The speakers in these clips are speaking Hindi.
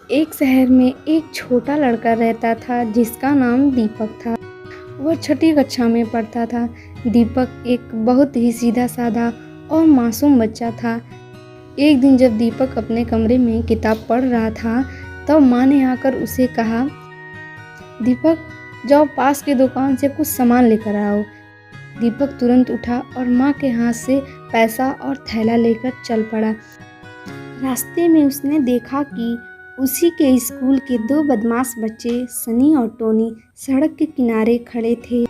एक शहर में एक छोटा लड़का रहता था जिसका नाम दीपक था। वह छठी कक्षा में पढ़ता था। दीपक एक बहुत ही सीधा साधा और मासूम बच्चा था। एक दिन जब दीपक अपने कमरे में किताब पढ़ रहा था तब माँ ने आकर उसे कहा, दीपक जाओ पास की दुकान से कुछ सामान लेकर आओ। दीपक तुरंत उठा और माँ के हाथ से पैसा और थैला लेकर चल पड़ा। रास्ते में उसने देखा कि उसी के स्कूल के दो बदमाश बच्चे सनी और टोनी सड़क के किनारे खड़े थे।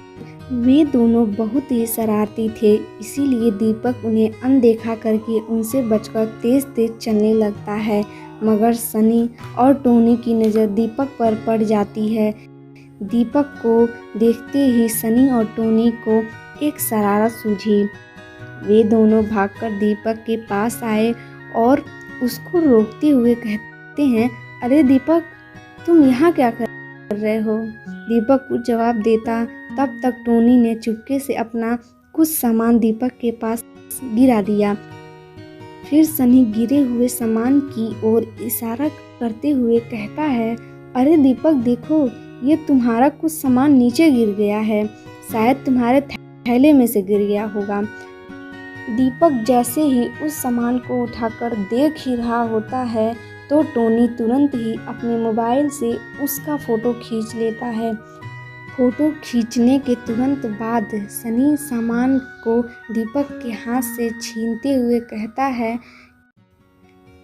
वे दोनों बहुत ही शरारती थे, इसीलिए दीपक उन्हें अनदेखा करके उनसे बचकर तेज तेज चलने लगता है। मगर सनी और टोनी की नज़र दीपक पर पड़ जाती है। दीपक को देखते ही सनी और टोनी को एक शरारत सूझी। वे दोनों भागकर दीपक के पास आए और उसको रोकते हुए कहते हैं, अरे दीपक, तुम यहाँ क्या कर रहे हो? दीपक कुछ जवाब देता तब तक टोनी ने चुपके से अपना कुछ सामान दीपक के पास गिरा दिया। फिर सनी गिरे हुए सामान की ओर इशारा करते हुए कहता है, अरे दीपक देखो, ये तुम्हारा कुछ सामान नीचे गिर गया है, शायद तुम्हारे थैले में से गिर गया होगा। दीपक जैसे ही उस सामान को उठाकर देख ही रहा होता है तो टोनी तुरंत ही अपने मोबाइल से उसका फ़ोटो खींच लेता है। फ़ोटो खींचने के तुरंत बाद सनी सामान को दीपक के हाथ से छीनते हुए कहता है,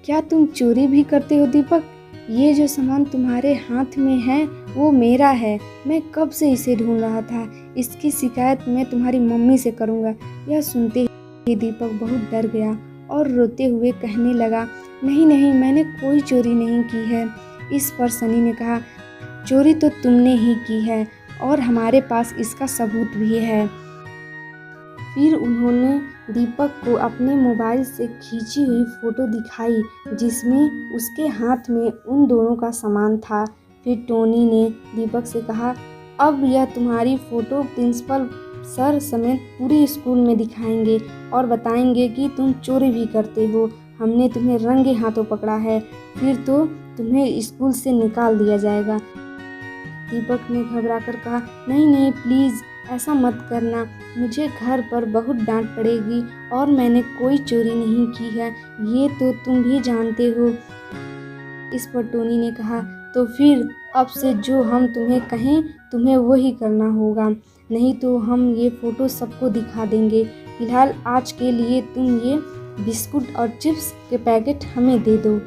क्या तुम चोरी भी करते हो दीपक? ये जो सामान तुम्हारे हाथ में है वो मेरा है। मैं कब से इसे ढूंढ रहा था। इसकी शिकायत मैं तुम्हारी मम्मी से करूँगा। यह सुनते ही दीपक बहुत डर गया और रोते हुए कहने लगा, नहीं नहीं, मैंने कोई चोरी नहीं की है। इस पर सनी ने कहा, चोरी तो तुमने ही की है और हमारे पास इसका सबूत भी है। फिर उन्होंने दीपक को अपने मोबाइल से खींची हुई फ़ोटो दिखाई जिसमें उसके हाथ में उन दोनों का सामान था। फिर टोनी ने दीपक से कहा, अब यह तुम्हारी फ़ोटो प्रिंसिपल सर समेत पूरे स्कूल में दिखाएंगे और बताएंगे कि तुम चोरी भी करते हो। हमने तुम्हें रंगे हाथों पकड़ा है, फिर तो तुम्हें स्कूल से निकाल दिया जाएगा। दीपक ने घबराकर कहा, नहीं नहीं, प्लीज़ ऐसा मत करना, मुझे घर पर बहुत डांट पड़ेगी और मैंने कोई चोरी नहीं की है, ये तो तुम भी जानते हो। इस पर टोनी ने कहा, तो फिर अब से जो हम तुम्हें कहें तुम्हें वही करना होगा, नहीं तो हम ये फ़ोटो सबको दिखा देंगे। फिलहाल आज के लिए तुम ये बिस्कुट और चिप्स के पैकेट हमें दे दो।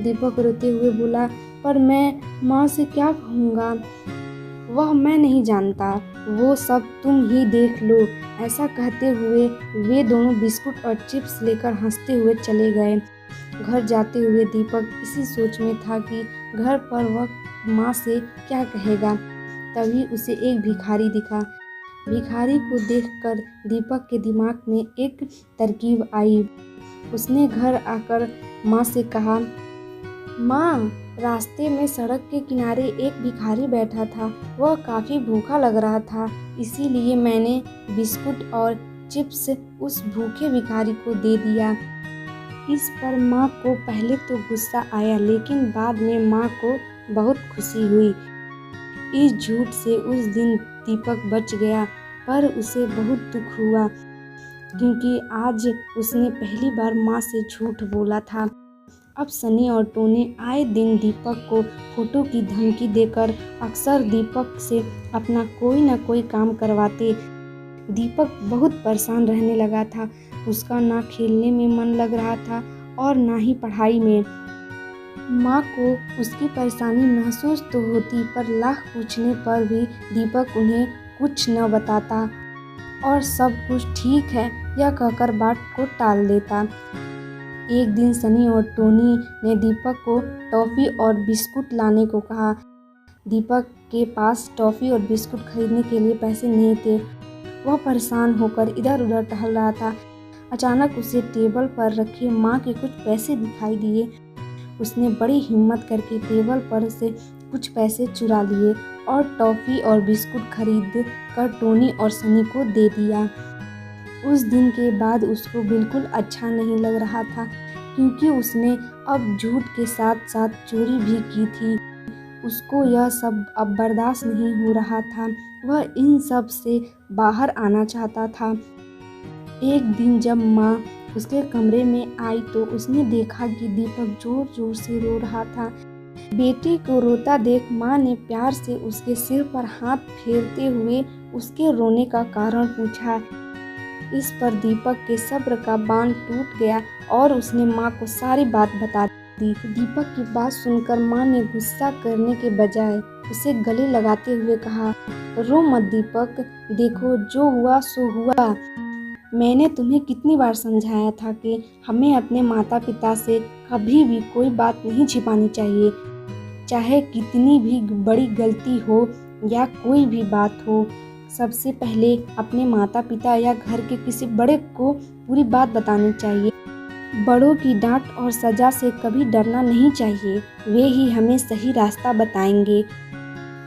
दीपक रोते हुए बोला, पर मैं माँ से क्या कहूँगा? वह मैं नहीं जानता, वो सब तुम ही देख लो। ऐसा कहते हुए वे दोनों बिस्कुट और चिप्स लेकर हंसते हुए चले गए। घर जाते हुए दीपक इसी सोच में था कि घर पर वह माँ से क्या कहेगा। तभी उसे एक भिखारी दिखा। भिखारी को देखकर दीपक के दिमाग में एक तरकीब आई। उसने घर आकर माँ से कहा, माँ, रास्ते में सड़क के किनारे एक भिखारी बैठा था। वह काफ़ी भूखा लग रहा था, इसीलिए मैंने बिस्कुट और चिप्स उस भूखे भिखारी को दे दिया। इस पर माँ को पहले तो गुस्सा आया, लेकिन बाद में माँ को बहुत खुशी हुई। इस झूठ से उस दिन दीपक बच गया, पर उसे बहुत दुख हुआ क्योंकि आज उसने पहली बार माँ से झूठ बोला था। अब सनी और टोनी आए दिन दीपक को फ़ोटो की धमकी देकर अक्सर दीपक से अपना कोई ना कोई काम करवाते। दीपक बहुत परेशान रहने लगा था। उसका ना खेलने में मन लग रहा था और ना ही पढ़ाई में। माँ को उसकी परेशानी महसूस तो होती, पर लाख पूछने पर भी दीपक उन्हें कुछ न बताता और सब कुछ ठीक है यह कहकर बात को टाल देता। एक दिन सनी और टोनी ने दीपक को टॉफ़ी और बिस्कुट लाने को कहा। दीपक के पास टॉफ़ी और बिस्कुट खरीदने के लिए पैसे नहीं थे। वह परेशान होकर इधर उधर टहल रहा था। अचानक उसे टेबल पर रखे माँ के कुछ पैसे दिखाई दिए। उसने बड़ी हिम्मत करके टेबल पर से कुछ पैसे चुरा लिए और टॉफ़ी और बिस्कुट खरीद कर टोनी और सनी को दे दिया। उस दिन के बाद उसको बिल्कुल अच्छा नहीं लग रहा था। क्योंकि उसने अब झूठ के साथ साथ चोरी भी की थी। उसको यह सब अब बर्दाश्त नहीं हो रहा था। वह इन सब से बाहर आना चाहता था। एक दिन जब माँ उसके कमरे में आई तो उसने देखा कि दीपक जोर जोर से रो रहा था। बेटी को रोता देख माँ ने प्यार से उसके सिर पर हाथ फेरते हुए उसके रोने का कारण पूछा। इस पर दीपक के सब्र का बांध टूट गया और उसने माँ को सारी बात बता दी। दीपक की बात सुनकर माँ ने गुस्सा करने के बजाय उसे गले लगाते हुए कहा, रो मत दीपक, देखो जो हुआ सो हुआ। मैंने तुम्हें कितनी बार समझाया था कि हमें अपने माता पिता से कभी भी कोई बात नहीं छिपानी चाहिए, चाहे कितनी भी बड़ी गलती हो या कोई भी बात हो। सबसे पहले अपने माता पिता या घर के किसी बड़े को पूरी बात बतानी चाहिए। बड़ों की डांट और सज़ा से कभी डरना नहीं चाहिए, वे ही हमें सही रास्ता बताएंगे।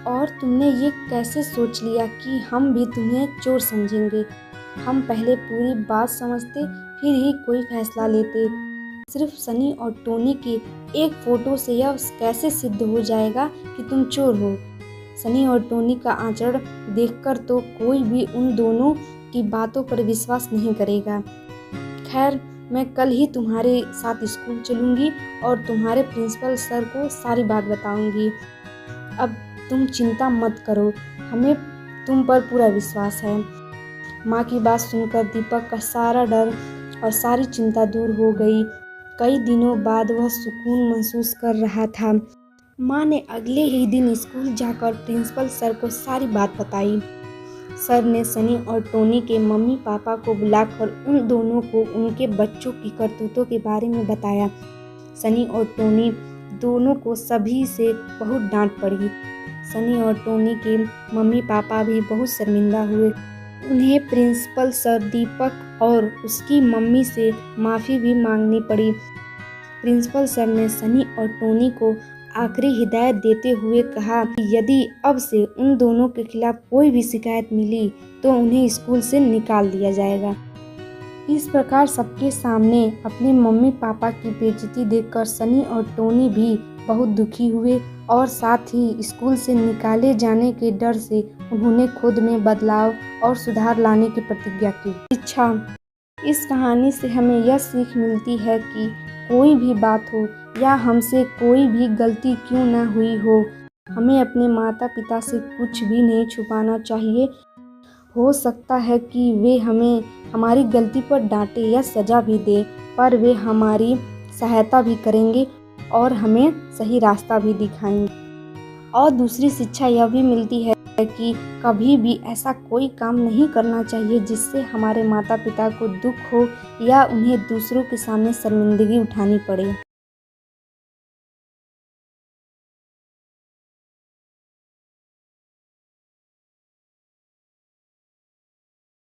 और तुमने ये कैसे सोच लिया कि हम भी तुम्हें चोर समझेंगे? हम पहले पूरी बात समझते फिर ही कोई फैसला लेते। सिर्फ सनी और टोनी की एक फ़ोटो से यह कैसे सिद्ध हो जाएगा कि तुम चोर हो? सनी और टोनी का आचरण देखकर तो कोई भी उन दोनों की बातों पर विश्वास नहीं करेगा। खैर, मैं कल ही तुम्हारे साथ स्कूल चलूँगी और तुम्हारे प्रिंसिपल सर को सारी बात बताऊँगी। अब तुम चिंता मत करो, हमें तुम पर पूरा विश्वास है। माँ की बात सुनकर दीपक का सारा डर और सारी चिंता दूर हो गई। कई दिनों बाद वह सुकून महसूस कर रहा था। माँ ने अगले ही दिन स्कूल जाकर प्रिंसिपल सर को सारी बात बताई। सर ने सनी और टोनी के मम्मी पापा को बुलाकर उन दोनों को उनके बच्चों की करतूतों के बारे में बताया। सनी और टोनी दोनों को सभी से बहुत डांट पड़ी। सनी और टोनी के मम्मी पापा भी बहुत शर्मिंदा हुए। उन्हें प्रिंसिपल सर, दीपक और उसकी मम्मी से माफ़ी भी मांगनी पड़ी। प्रिंसिपल सर ने सनी और टोनी को आखिरी हिदायत देते हुए कहा कि यदि अब से उन दोनों के खिलाफ कोई भी शिकायत मिली तो उन्हें स्कूल से निकाल दिया जाएगा। इस प्रकार सबके सामने अपने मम्मी पापा की बेइज्जती देखकर सनी और टोनी भी बहुत दुखी हुए और साथ ही स्कूल से निकाले जाने के डर से उन्होंने खुद में बदलाव और सुधार लाने की प्रतिज्ञा की। शिक्षा। इस कहानी से हमें यह सीख मिलती है कि कोई भी बात हो या हमसे कोई भी गलती क्यों न हुई हो, हमें अपने माता पिता से कुछ भी नहीं छुपाना चाहिए। हो सकता है कि वे हमें हमारी गलती पर डांटे या सज़ा भी दें, पर वे हमारी सहायता भी करेंगे और हमें सही रास्ता भी दिखाएंगे। और दूसरी शिक्षा यह भी मिलती है कि कभी भी ऐसा कोई काम नहीं करना चाहिए जिससे हमारे माता पिता को दुख हो या उन्हें दूसरों के सामने शर्मिंदगी उठानी पड़े।